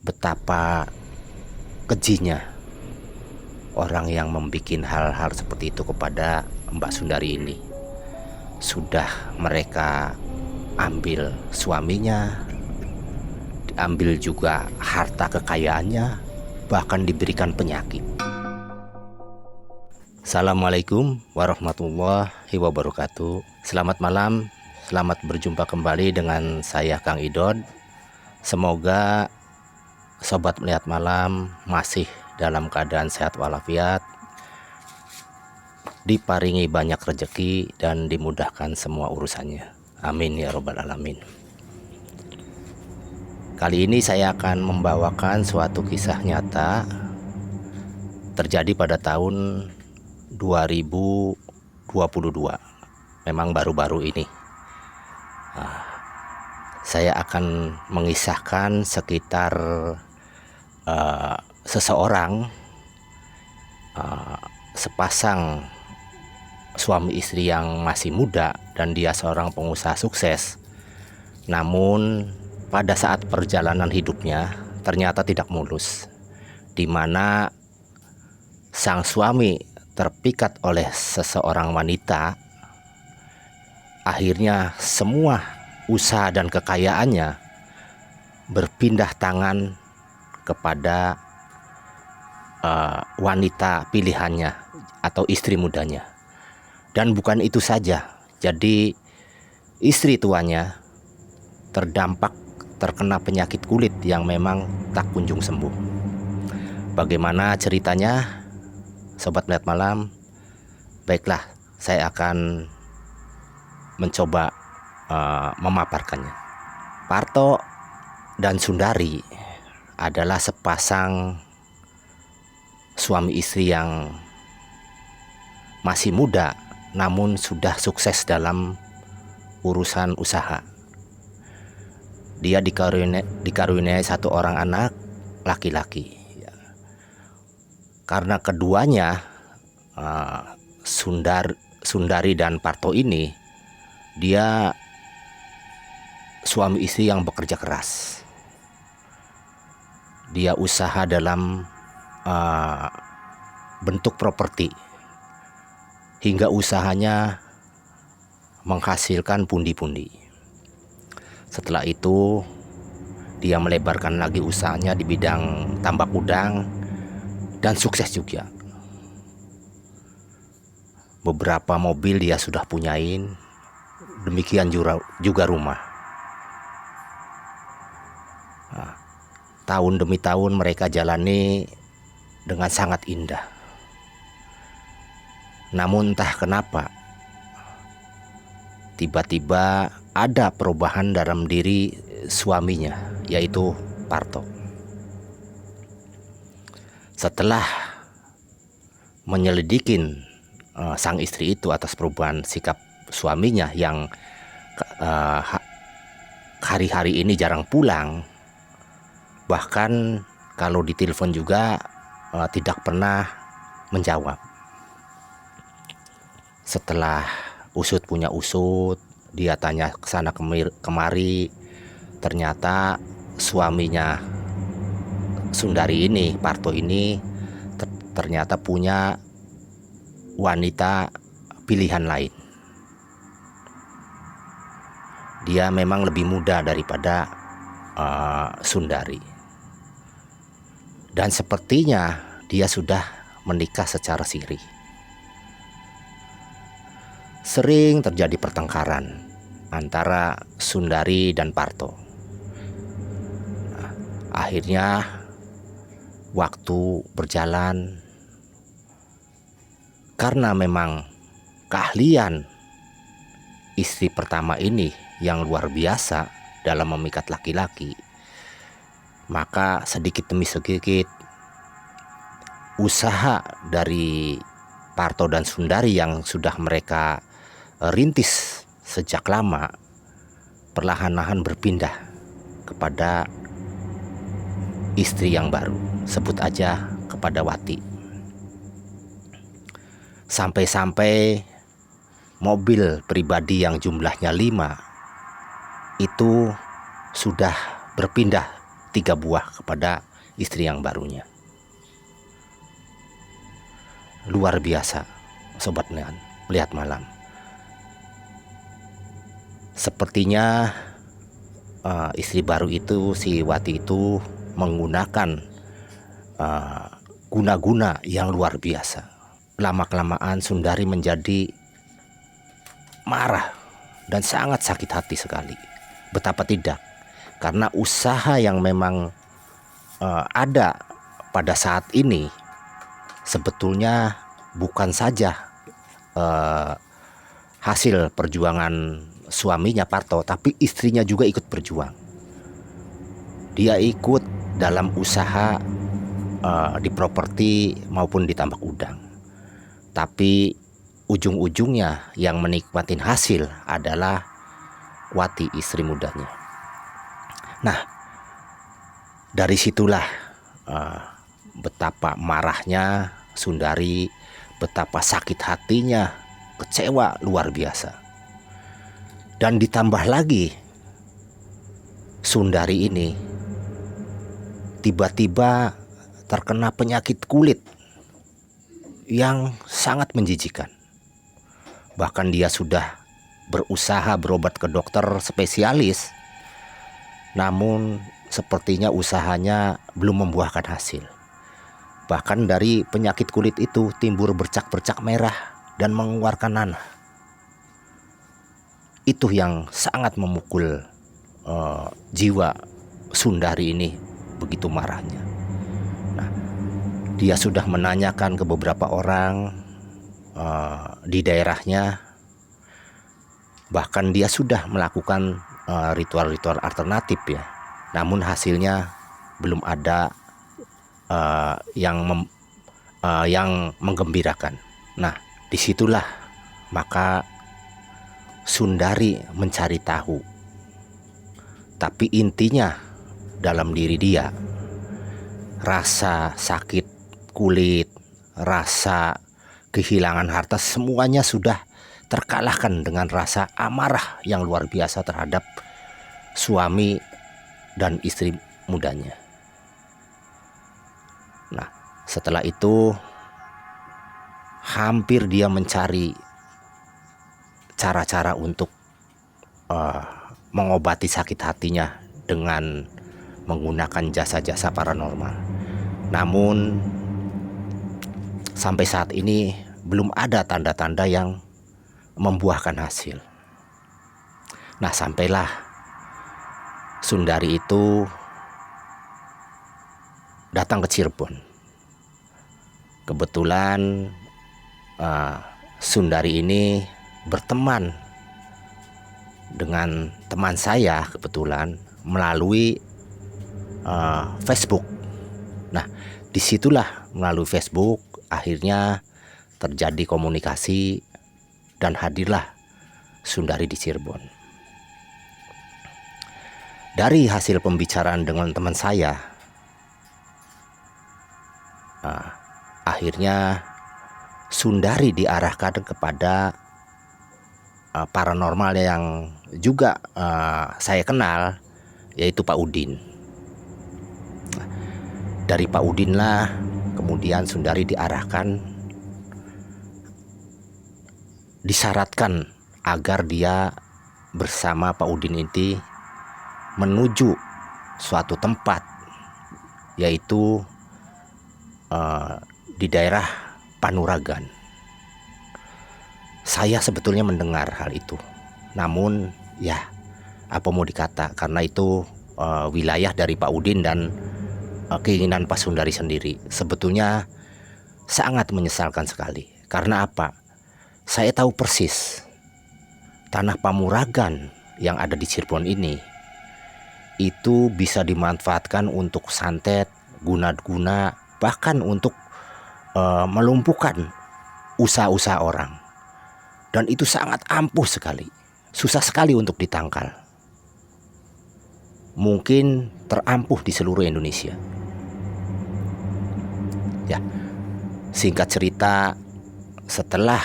betapa kejinya orang yang membuat hal-hal seperti itu kepada Mbak Sundari ini. Sudah mereka ambil suaminya, diambil juga harta kekayaannya, bahkan diberikan penyakit. Assalamualaikum warahmatullahi wabarakatuh. Selamat malam, selamat berjumpa kembali dengan saya Kang Idod. Semoga sobat melihat malam masih dalam keadaan sehat walafiat, diparingi banyak rezeki dan dimudahkan semua urusannya. Amin ya robbal alamin. Kali ini saya akan membawakan suatu kisah nyata terjadi pada tahun 2022. Memang baru-baru ini. Saya akan mengisahkan sekitar seseorang, sepasang suami istri yang masih muda, dan dia seorang pengusaha sukses. Namun pada saat perjalanan hidupnya ternyata tidak mulus, di mana sang suami terpikat oleh seseorang wanita. Akhirnya semua usaha dan kekayaannya berpindah tangan kepada wanita pilihannya atau istri mudanya. Dan bukan itu saja, jadi istri tuanya terkena penyakit kulit yang memang tak kunjung sembuh. Bagaimana ceritanya, sobat melihat malam? Baiklah, saya akan mencoba memaparkannya. Parto dan Sundari adalah sepasang suami istri yang masih muda, namun sudah sukses dalam urusan usaha. Dia dikaruniai satu orang anak laki-laki. Karena keduanya, Sundari dan Parto ini, dia suami istri yang bekerja keras. Dia usaha dalam bentuk properti, hingga usahanya menghasilkan pundi-pundi. Setelah itu dia melebarkan lagi usahanya di bidang tambak udang dan sukses juga. Beberapa mobil dia sudah punyain, demikian juga rumah. Tahun demi tahun mereka jalani dengan sangat indah. Namun entah kenapa tiba-tiba ada perubahan dalam diri suaminya, yaitu Parto. Setelah menyelidikin sang istri itu atas perubahan sikap suaminya yang hari-hari ini jarang pulang, bahkan kalau ditelepon juga tidak pernah menjawab. Setelah usut punya usut, dia tanya kesana kemari, ternyata suaminya Sundari ini, Parto ini, ternyata punya wanita pilihan lain. Dia memang lebih muda daripada Sundari, dan sepertinya dia sudah menikah secara siri. Sering terjadi pertengkaran antara Sundari dan Parto. Akhirnya waktu berjalan, karena memang keahlian istri pertama ini yang luar biasa dalam memikat laki-laki, maka sedikit demi sedikit usaha dari Parto dan Sundari yang sudah mereka rintis sejak lama perlahan-lahan berpindah kepada istri yang baru, sebut aja kepada Wati. Sampai-sampai mobil pribadi yang jumlahnya 5 itu sudah berpindah 3 buah kepada istri yang barunya. Luar biasa, Sobat Melihat Malam. Sepertinya istri baru itu, si Wati itu menggunakan guna-guna yang luar biasa. Lama-kelamaan Sundari menjadi marah dan sangat sakit hati sekali. Betapa tidak, karena usaha yang memang ada pada saat ini sebetulnya bukan saja hasil perjuangan suaminya Parto, tapi istrinya juga ikut berjuang. Dia ikut dalam usaha di properti maupun di tambak udang. Tapi ujung-ujungnya yang menikmatin hasil adalah Wati, istri mudanya. Nah, dari situlah betapa marahnya Sundari, betapa sakit hatinya, kecewa luar biasa. Dan ditambah lagi, Sundari ini tiba-tiba terkena penyakit kulit yang sangat menjijikan. Bahkan dia sudah berusaha berobat ke dokter spesialis, namun sepertinya usahanya belum membuahkan hasil. Bahkan dari penyakit kulit itu timbul bercak-bercak merah dan mengeluarkan nanah. Itu yang sangat memukul jiwa Sundari ini, begitu marahnya. Nah, dia sudah menanyakan ke beberapa orang di daerahnya. Bahkan dia sudah melakukan ritual-ritual alternatif ya. Namun hasilnya belum ada yang menggembirakan. Nah, disitulah maka Sundari mencari tahu. Tapi intinya dalam diri dia, rasa sakit kulit, rasa kehilangan harta, semuanya sudah terkalahkan dengan rasa amarah yang luar biasa terhadap suami dan istri mudanya. Nah, setelah itu hampir dia mencari cara-cara untuk mengobati sakit hatinya dengan menggunakan jasa-jasa paranormal. Namun sampai saat ini belum ada tanda-tanda yang membuahkan hasil. Nah, sampailah Sundari itu datang ke Cirebon. Kebetulan Sundari ini berteman dengan teman saya kebetulan melalui Facebook. Nah, disitulah melalui Facebook akhirnya terjadi komunikasi dan hadirlah Sundari di Cirebon. Dari hasil pembicaraan dengan teman saya, akhirnya Sundari diarahkan kepada paranormal yang juga saya kenal, yaitu Pak Udin. Dari Pak Udin lah kemudian Sundari diarahkan, disyaratkan agar dia bersama Pak Udin ini menuju suatu tempat, yaitu di daerah Panuragan. Saya sebetulnya mendengar hal itu, namun ya apa mau dikata, karena itu wilayah dari Pak Udin dan keinginan Pak Sundari sendiri. Sebetulnya sangat menyesalkan sekali. Karena apa? Saya tahu persis tanah Pamuragan yang ada di Cirebon ini itu bisa dimanfaatkan untuk santet, guna-guna, bahkan untuk melumpuhkan usaha-usaha orang. Dan itu sangat ampuh sekali, susah sekali untuk ditangkal. Mungkin terampuh di seluruh Indonesia. Ya, singkat cerita, setelah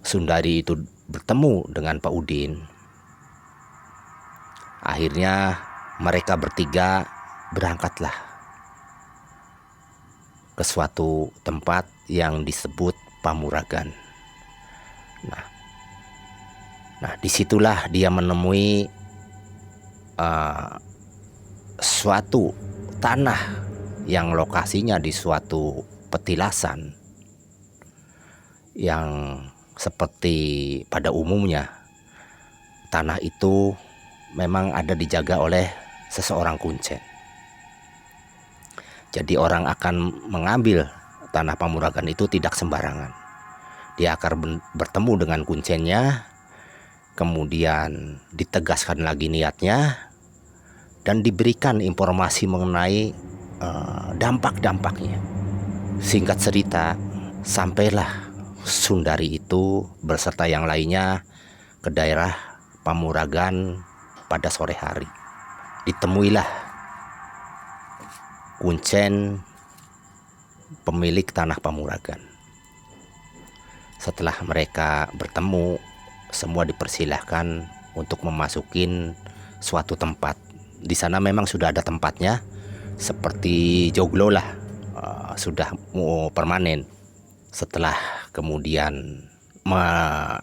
Sundari itu bertemu dengan Pak Udin, akhirnya mereka bertiga berangkatlah ke suatu tempat yang disebut Pamuragan. Nah, disitulah dia menemui suatu tanah yang lokasinya di suatu petilasan yang seperti pada umumnya tanah itu memang ada dijaga oleh seseorang kuncen. Jadi orang akan mengambil tanah Pamuragan itu tidak sembarangan. Dia akan bertemu dengan kuncennya, kemudian ditegaskan lagi niatnya, dan diberikan informasi mengenai dampak-dampaknya. Singkat cerita, sampailah Sundari itu beserta yang lainnya ke daerah Pamuragan pada sore hari. Ditemuilah kuncen pemilik tanah Pamuragan. Setelah mereka bertemu, semua dipersilahkan untuk memasukin suatu tempat. Di sana memang sudah ada tempatnya, seperti joglo lah, sudah permanen. Setelah kemudian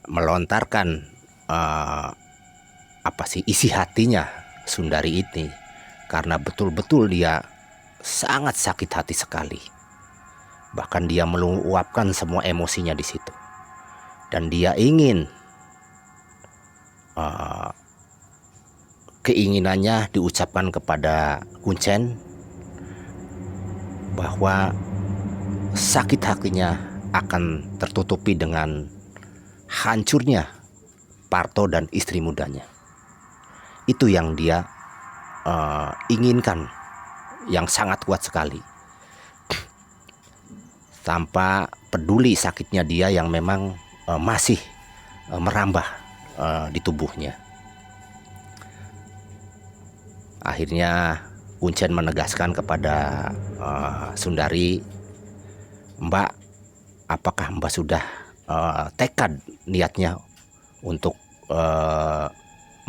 melontarkan isi hatinya Sundari ini, karena betul-betul dia sangat sakit hati sekali. Bahkan dia meluapkan semua emosinya di situ, dan dia ingin keinginannya diucapkan kepada kuncen bahwa sakit hatinya akan tertutupi dengan hancurnya Parto dan istri mudanya. Itu yang dia inginkan, yang sangat kuat sekali, tanpa peduli sakitnya dia yang memang masih merambah di tubuhnya. Akhirnya kuncen menegaskan kepada Sundari, "Mbak, apakah Mbak sudah tekad niatnya untuk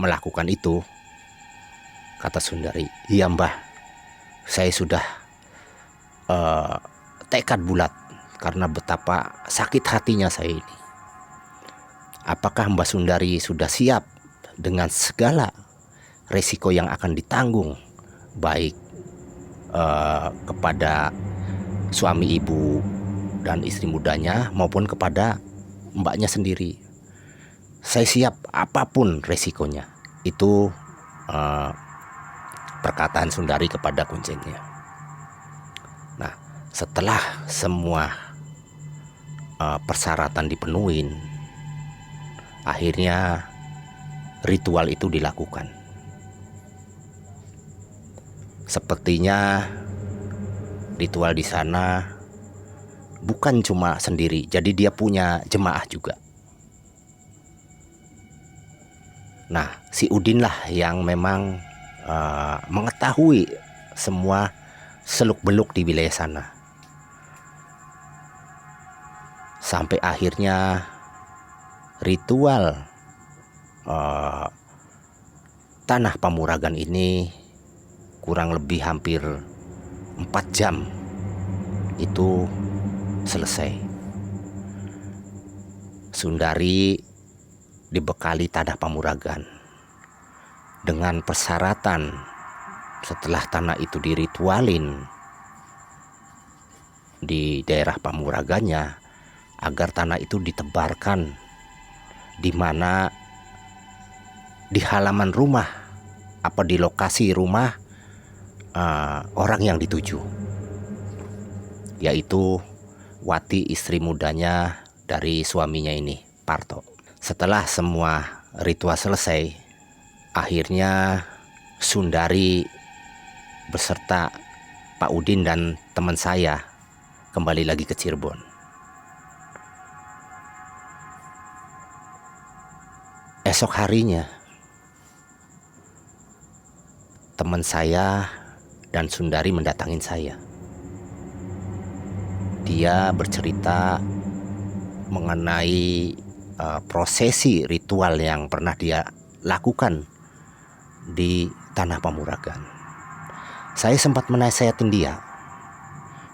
melakukan itu?" Kata Sundari, "Iya Mbah, saya sudah tekad bulat karena betapa sakit hatinya saya ini. Apakah Mbak Sundari sudah siap dengan segala resiko yang akan ditanggung, baik kepada suami ibu dan istri mudanya maupun kepada mbaknya sendiri?" "Saya siap apapun resikonya." Itu perkataan Sundari kepada kuncennya. Nah, setelah semua persyaratan dipenuhi, akhirnya ritual itu dilakukan. Sepertinya ritual di sana bukan cuma sendiri, jadi dia punya jemaah juga. Nah, si Udin lah yang memang mengetahui semua seluk-beluk di wilayah sana. Sampai akhirnya ritual tanah Pamuragan ini kurang lebih hampir 4 jam itu selesai. Sundari dibekali tanah Pamuragan dengan persyaratan setelah tanah itu diritualin di daerah Pamuragannya, agar tanah itu ditebarkan di mana di halaman rumah di lokasi rumah orang yang dituju, yaitu Wati, istri mudanya dari suaminya ini, Parto. Setelah semua ritual selesai, akhirnya Sundari beserta Pak Udin dan teman saya kembali lagi ke Cirebon. Esok harinya teman saya dan Sundari mendatangi saya. Dia bercerita mengenai prosesi ritual yang pernah dia lakukan di tanah Pamuragan. Saya sempat menasihatin dia,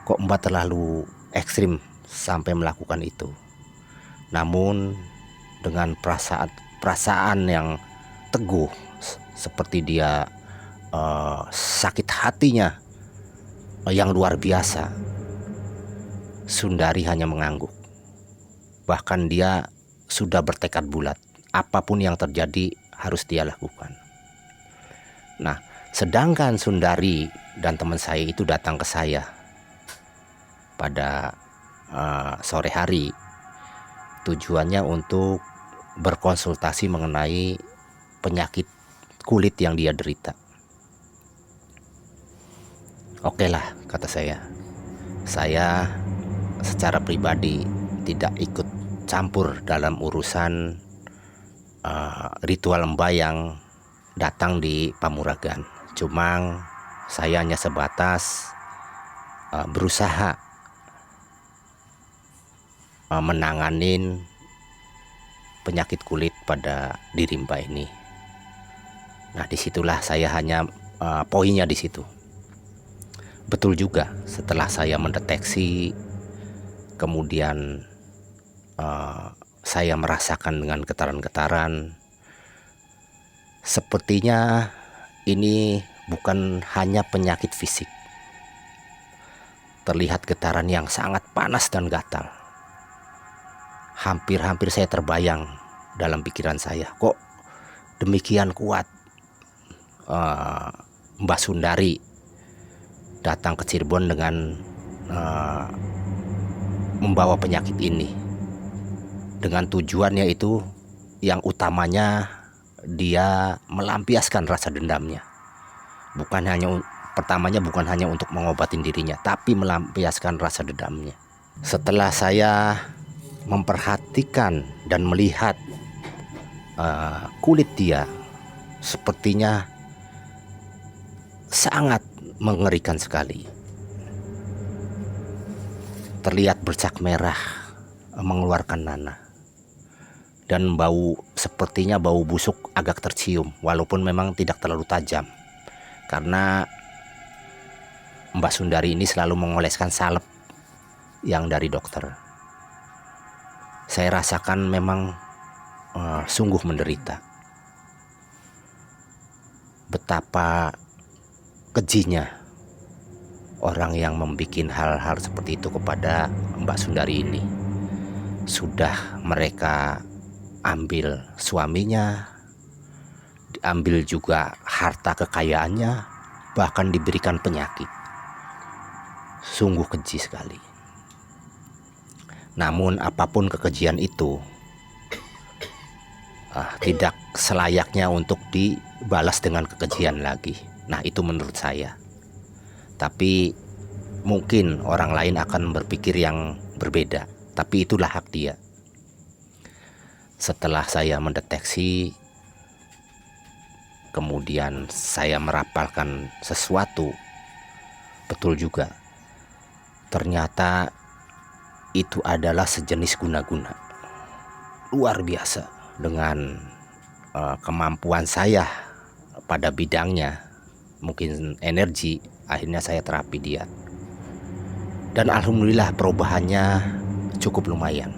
kok Mbak terlalu ekstrim sampai melakukan itu. Namun dengan perasaan yang teguh, seperti dia sakit hatinya yang luar biasa, Sundari hanya mengangguk. Bahkan dia sudah bertekad bulat, apapun yang terjadi harus dia lakukan. Nah, sedangkan Sundari dan teman saya itu datang ke saya pada sore hari, tujuannya untuk berkonsultasi mengenai penyakit kulit yang dia derita. Oke lah, kata saya secara pribadi tidak ikut campur dalam urusan ritual Mbah yang datang di Pamuragan. Cuma saya hanya sebatas berusaha menanganin penyakit kulit pada diri Mbah ini. Nah, disitulah saya hanya poinnya di situ. Betul juga, setelah saya mendeteksi, kemudian saya merasakan dengan getaran-getaran. Sepertinya ini bukan hanya penyakit fisik. Terlihat getaran yang sangat panas dan gatal. Hampir-hampir saya terbayang dalam pikiran saya, kok demikian kuat Mbah Sundari datang ke Cirebon dengan membawa penyakit ini, dengan tujuannya itu yang utamanya dia melampiaskan rasa dendamnya. Pertamanya bukan hanya untuk mengobatin dirinya, tapi melampiaskan rasa dendamnya. Setelah saya memperhatikan dan melihat kulit dia, sepertinya sangat mengerikan sekali. Terlihat bercak merah, mengeluarkan nanah, dan sepertinya bau busuk agak tercium, walaupun memang tidak terlalu tajam, karena Mbah Sundari ini selalu mengoleskan salep yang dari dokter. Saya rasakan memang sungguh menderita. Betapa kejinya orang yang membuat hal-hal seperti itu kepada Mbak Sundari ini. Sudah mereka ambil suaminya, diambil juga harta kekayaannya, bahkan diberikan penyakit. Sungguh keji sekali. Namun apapun kekejian itu tidak selayaknya untuk dibalas dengan kekejian lagi. Nah, itu menurut saya. Tapi mungkin orang lain akan berpikir yang berbeda. Tapi itulah hak dia. Setelah saya mendeteksi, kemudian saya merapalkan sesuatu, betul juga. Ternyata itu adalah sejenis guna-guna. Luar biasa. Dengan kemampuan saya pada bidangnya, mungkin energi, akhirnya saya terapi dia. Dan alhamdulillah perubahannya cukup lumayan.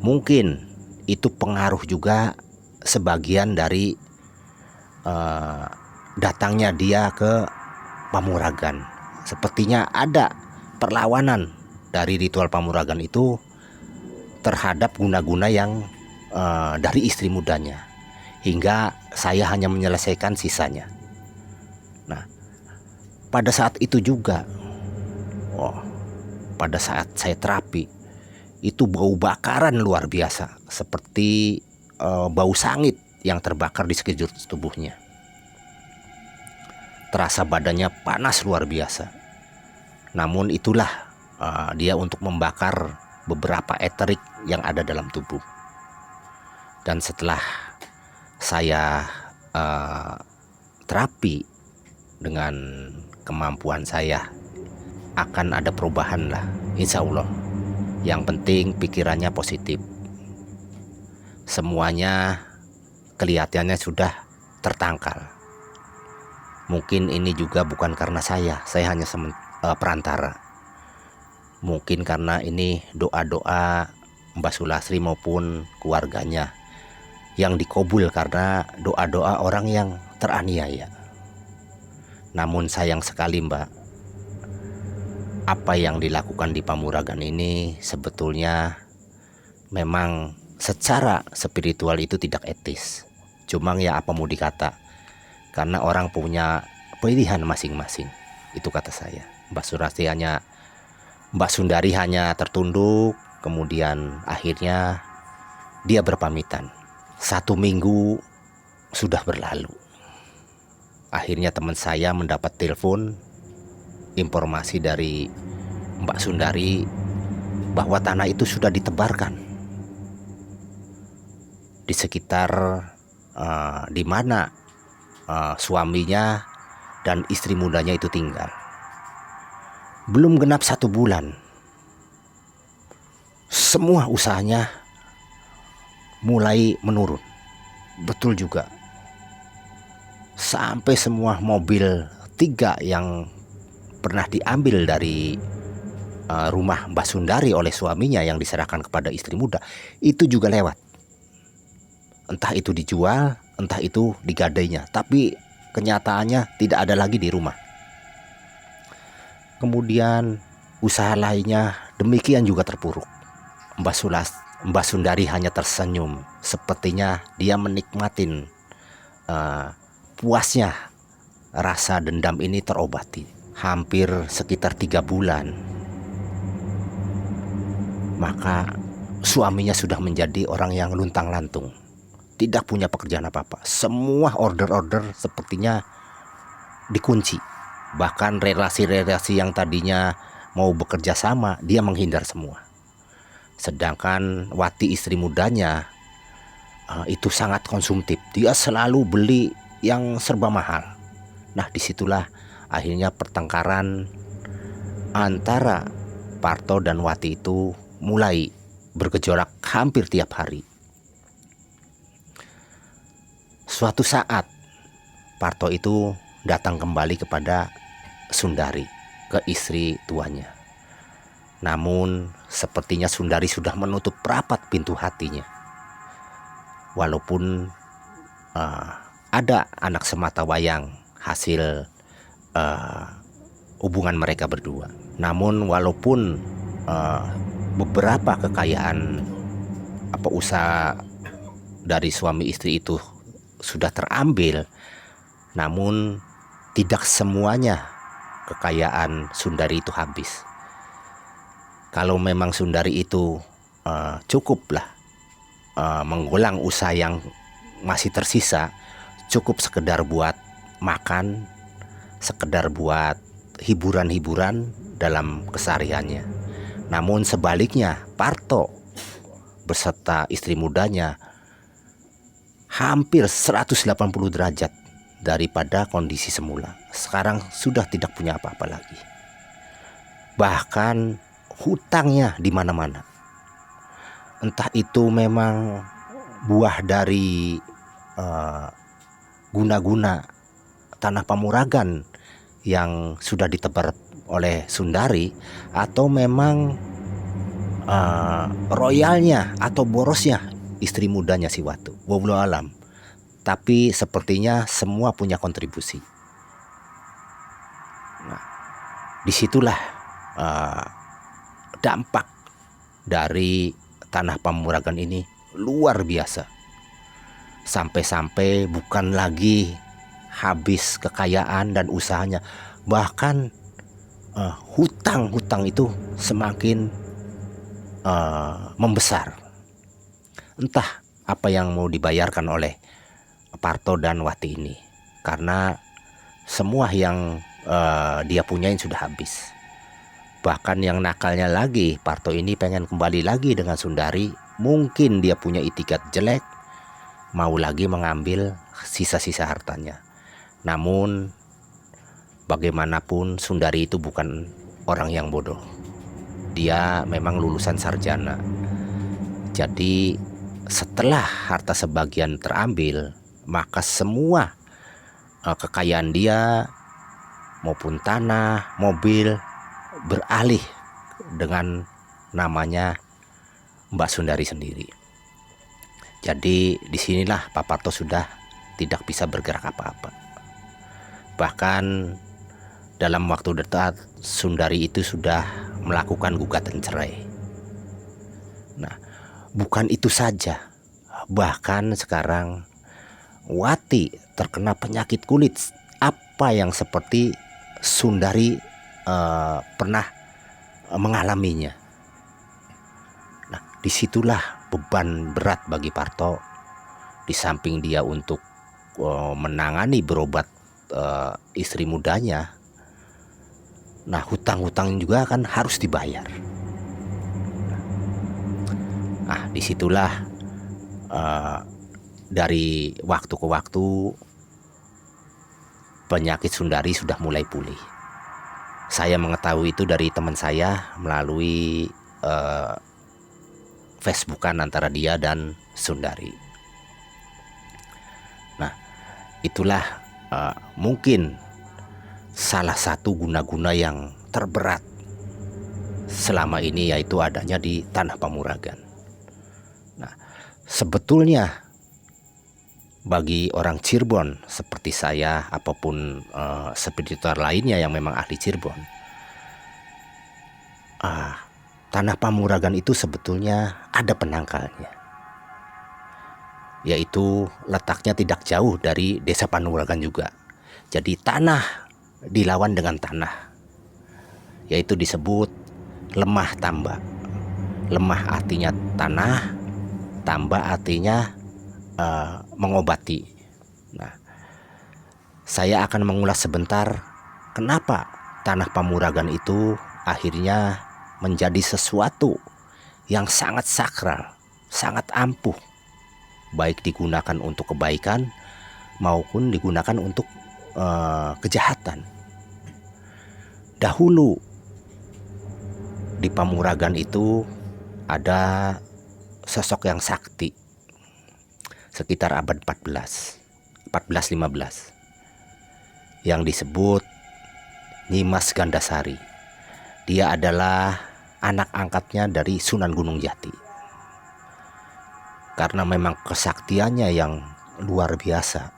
Mungkin itu pengaruh juga sebagian dari datangnya dia ke Pamuragan. Sepertinya ada perlawanan dari ritual Pamuragan itu terhadap guna-guna yang dari istri mudanya, hingga saya hanya menyelesaikan sisanya. Nah, pada saat itu juga, pada saat saya terapi, itu bau bakaran luar biasa, seperti bau sangit yang terbakar di sekujur tubuhnya. Terasa badannya panas luar biasa. Namun itulah dia untuk membakar beberapa eterik yang ada dalam tubuh. Dan setelah saya terapi dengan kemampuan saya, akan ada perubahan lah, insya Allah. Yang penting pikirannya positif. Semuanya kelihatannya sudah tertangkal. Mungkin ini juga bukan karena saya hanya perantara. Mungkin karena ini doa-doa Mbak Sulastri maupun keluarganya yang dikabul karena doa-doa orang yang teraniaya. Namun sayang sekali Mbak, apa yang dilakukan di Pamuragan ini sebetulnya memang secara spiritual itu tidak etis. Cuma ya apa mau dikata, karena orang punya pilihan masing-masing. Itu kata saya. Mbak Sundari hanya tertunduk, kemudian akhirnya dia berpamitan. 1 minggu sudah berlalu. Akhirnya teman saya mendapat telepon informasi dari Mbak Sundari bahwa tanah itu sudah ditebarkan di sekitar di mana suaminya dan istri mudanya itu tinggal. Belum genap 1 bulan, semua usahanya mulai menurun. Betul juga, sampai semua mobil 3 yang pernah diambil dari rumah Mbak Sundari oleh suaminya yang diserahkan kepada istri muda itu juga lewat. Entah itu dijual, entah itu digadainya, tapi kenyataannya tidak ada lagi di rumah. Kemudian usaha lainnya demikian juga terpuruk. Mbak Sundari hanya tersenyum, sepertinya dia menikmatin puasnya rasa dendam ini terobati. Hampir sekitar 3 bulan, maka suaminya sudah menjadi orang yang luntang-lantung, tidak punya pekerjaan apa-apa. Semua order-order sepertinya dikunci. Bahkan relasi-relasi yang tadinya mau bekerja sama, dia menghindar semua. Sedangkan Wati istri mudanya itu sangat konsumtif. Dia selalu beli yang serba mahal. Nah, disitulah akhirnya pertengkaran antara Parto dan Wati itu mulai bergejolak hampir tiap hari. Suatu saat Parto itu datang kembali kepada Sundari, ke istri tuanya. Namun sepertinya Sundari sudah menutup rapat pintu hatinya. Walaupun ada anak sematawayang hasil hubungan mereka berdua. Namun walaupun beberapa kekayaan usaha dari suami istri itu sudah terambil, namun tidak semuanya kekayaan Sundari itu habis. Kalau memang Sundari itu cukuplah mengulang usaha yang masih tersisa, cukup sekedar buat makan, sekedar buat hiburan-hiburan dalam kesehariannya. Namun sebaliknya, Parto beserta istri mudanya hampir 180 derajat daripada kondisi semula. Sekarang sudah tidak punya apa-apa lagi. Bahkan hutangnya di mana-mana. Entah itu memang buah dari guna-guna tanah Pamuragan yang sudah ditebar oleh Sundari, atau memang royalnya atau borosnya istri mudanya si Watu. Wallahu alam. Tapi sepertinya semua punya kontribusi. Nah, disitulah dampak dari tanah Pamuragan ini luar biasa. Sampai-sampai bukan lagi habis kekayaan dan usahanya, bahkan hutang-hutang itu semakin membesar. Entah apa yang mau dibayarkan oleh Parto dan Wati ini, karena semua yang dia punyain sudah habis. Bahkan yang nakalnya lagi, Parto ini pengen kembali lagi dengan Sundari. Mungkin dia punya itikat jelek, mau lagi mengambil sisa-sisa hartanya. Namun bagaimanapun Sundari itu bukan orang yang bodoh. Dia memang lulusan sarjana. Jadi setelah harta sebagian terambil, maka semua kekayaan dia maupun tanah, mobil beralih dengan namanya Mbak Sundari sendiri. Jadi disinilah Pak Parto sudah tidak bisa bergerak apa-apa. Bahkan dalam waktu dekat Sundari itu sudah melakukan gugatan cerai. Nah, bukan itu saja. Bahkan sekarang Wati terkena penyakit kulit apa yang seperti Sundari pernah mengalaminya. Nah, disitulah beban berat bagi Parto. Di samping dia untuk menangani berobat istri mudanya, nah hutang-hutang juga kan harus dibayar. Nah, disitulah dari waktu ke waktu penyakit Sundari sudah mulai pulih. Saya mengetahui itu dari teman saya melalui Facebookan antara dia dan Sundari. Nah, itulah mungkin salah satu guna-guna yang terberat selama ini, yaitu adanya di Tanah Pamuragan. Nah, sebetulnya bagi orang Cirebon seperti saya apapun spiritual lainnya yang memang ahli Cirebon, Tanah Pamuragan itu sebetulnya ada penangkalnya, yaitu letaknya tidak jauh dari Desa Pamuragan juga. Jadi tanah dilawan dengan tanah, yaitu disebut lemah tamba. Lemah artinya tanah, tamba artinya mengobati. Nah, saya akan mengulas sebentar kenapa Tanah Pamuragan itu akhirnya menjadi sesuatu yang sangat sakral, sangat ampuh, baik digunakan untuk kebaikan maupun digunakan untuk kejahatan. Dahulu di Pamuragan itu ada sosok yang sakti sekitar abad 14-15 yang disebut Nyimas Gandasari. Dia adalah anak angkatnya dari Sunan Gunung Jati. Karena memang kesaktiannya yang luar biasa,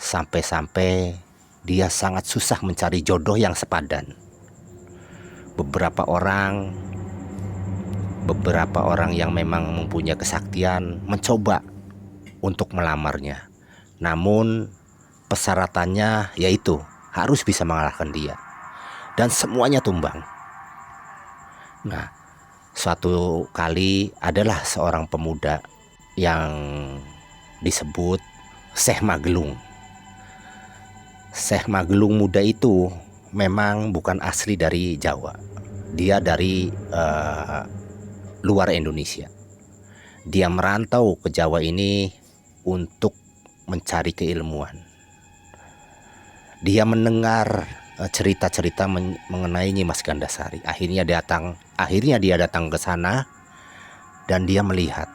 sampai-sampai dia sangat susah mencari jodoh yang sepadan. Beberapa orang yang memang mempunyai kesaktian mencoba untuk melamarnya. Namun persyaratannya yaitu harus bisa mengalahkan dia, dan semuanya tumbang. Nah, suatu kali adalah seorang pemuda yang disebut Syekh Magelung. Syekh Magelung muda itu memang bukan asli dari Jawa. Dia dari luar Indonesia. Dia merantau ke Jawa ini untuk mencari keilmuan. Dia mendengar cerita-cerita mengenai Nyimas Gandasari. Akhirnya dia datang ke sana dan dia melihat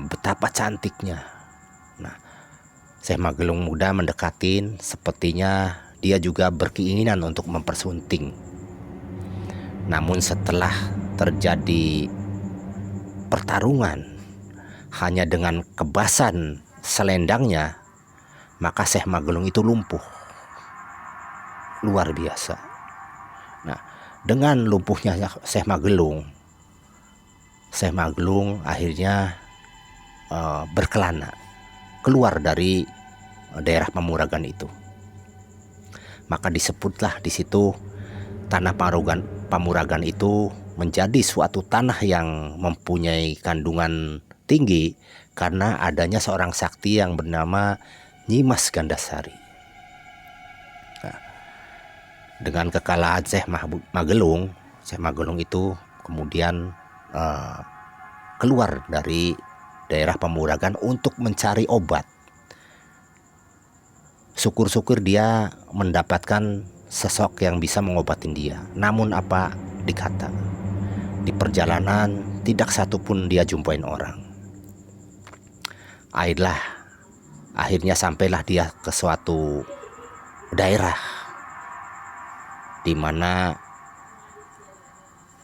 betapa cantiknya. Nah, Syekh Magelung muda mendekatin, sepertinya dia juga berkeinginan untuk mempersunting. Namun setelah terjadi pertarungan hanya dengan kebasan selendangnya, maka Syekh Magelung itu lumpuh. Luar biasa. Nah, dengan lumpuhnya Syekh Magelung akhirnya berkelana keluar dari daerah Pamuragan itu. Maka disebutlah di situ Tanah Pamuragan itu menjadi suatu tanah yang mempunyai kandungan tinggi karena adanya seorang sakti yang bernama Nyimas Gandasari. Nah, dengan kekalahan Syekh Magelung itu kemudian keluar dari daerah Pamuragan untuk mencari obat. Syukur-syukur dia mendapatkan sosok yang bisa mengobatin dia. Namun apa dikata, di perjalanan tidak satupun dia jumpain orang. Akhirnya Akhirnya sampailah dia ke suatu daerah di mana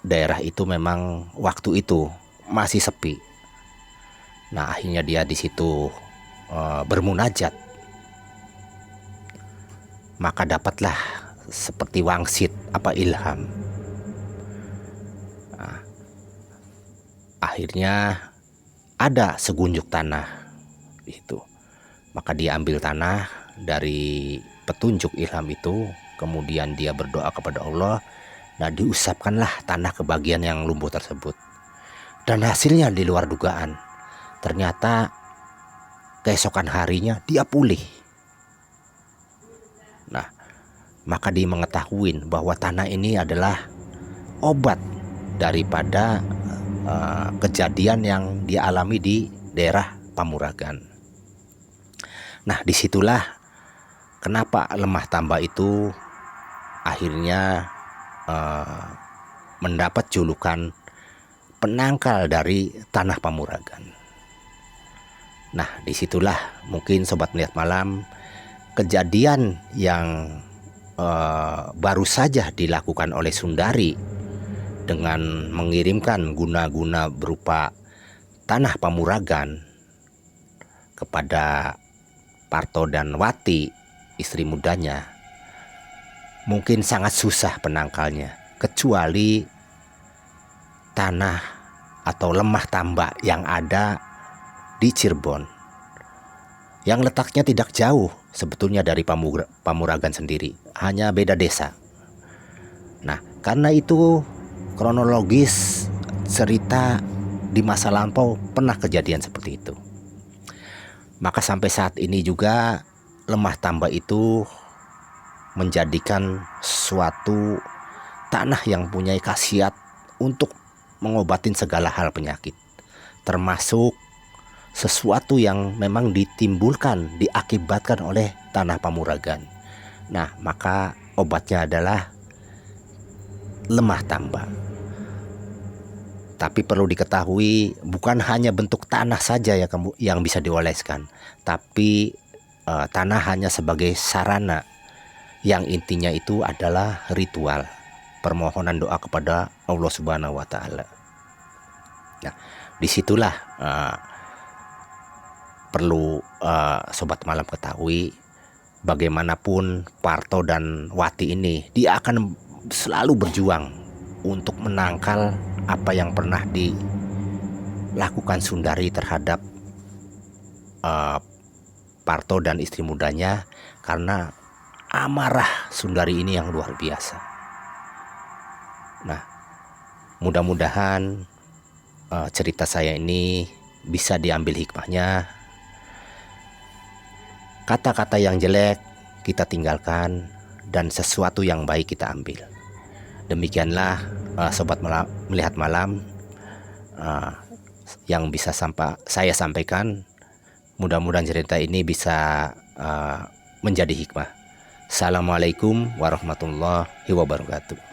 daerah itu memang waktu itu masih sepi. Nah, akhirnya dia di situ bermunajat. Maka dapatlah seperti wangsit ilham. Nah, akhirnya ada segunjuk tanah itu. Maka dia ambil tanah dari petunjuk ilham itu, kemudian dia berdoa kepada Allah. Nah, diusapkanlah tanah ke bagian yang lumpuh tersebut. Dan hasilnya di luar dugaan. Ternyata keesokan harinya dia pulih. Nah, maka dia mengetahui bahwa tanah ini adalah obat daripada kejadian yang dia alami di daerah Pamuragan. Nah, disitulah kenapa Lemah Tamba itu akhirnya mendapat julukan penangkal dari tanah Pamuragan. Nah, disitulah mungkin Sobat Melihat Malam, kejadian yang baru saja dilakukan oleh Sundari dengan mengirimkan guna-guna berupa tanah Pamuragan kepada Parto dan Wati, istri mudanya, mungkin sangat susah penangkalnya, kecuali tanah atau lemah tamba yang ada di Cirebon, yang letaknya tidak jauh sebetulnya dari Pamuragan sendiri, hanya beda desa. Nah, karena itu kronologis cerita di masa lampau pernah kejadian seperti itu. Maka sampai saat ini juga Lemah Tamba itu menjadikan suatu tanah yang punya khasiat untuk mengobatin segala hal penyakit, termasuk sesuatu yang memang ditimbulkan, diakibatkan oleh tanah Pamuragan. Nah, maka obatnya adalah Lemah Tamba. Tapi perlu diketahui, bukan hanya bentuk tanah saja yang bisa dioleskan, tapi tanah hanya sebagai sarana, yang intinya itu adalah ritual permohonan doa kepada Allah Subhanahu wa Ta'ala. Nah, disitulah perlu Sobat Malam ketahui, bagaimanapun Parto dan Wati ini, dia akan selalu berjuang untuk menangkal apa yang pernah dilakukan Sundari terhadap Parto dan istri mudanya, karena amarah Sundari ini yang luar biasa. Nah, mudah-mudahan cerita saya ini bisa diambil hikmahnya. Kata-kata yang jelek kita tinggalkan, dan sesuatu yang baik kita ambil. Demikianlah Sobat Melihat Malam yang bisa saya sampaikan. Mudah-mudahan cerita ini bisa menjadi hikmah. Assalamualaikum warahmatullahi wabarakatuh.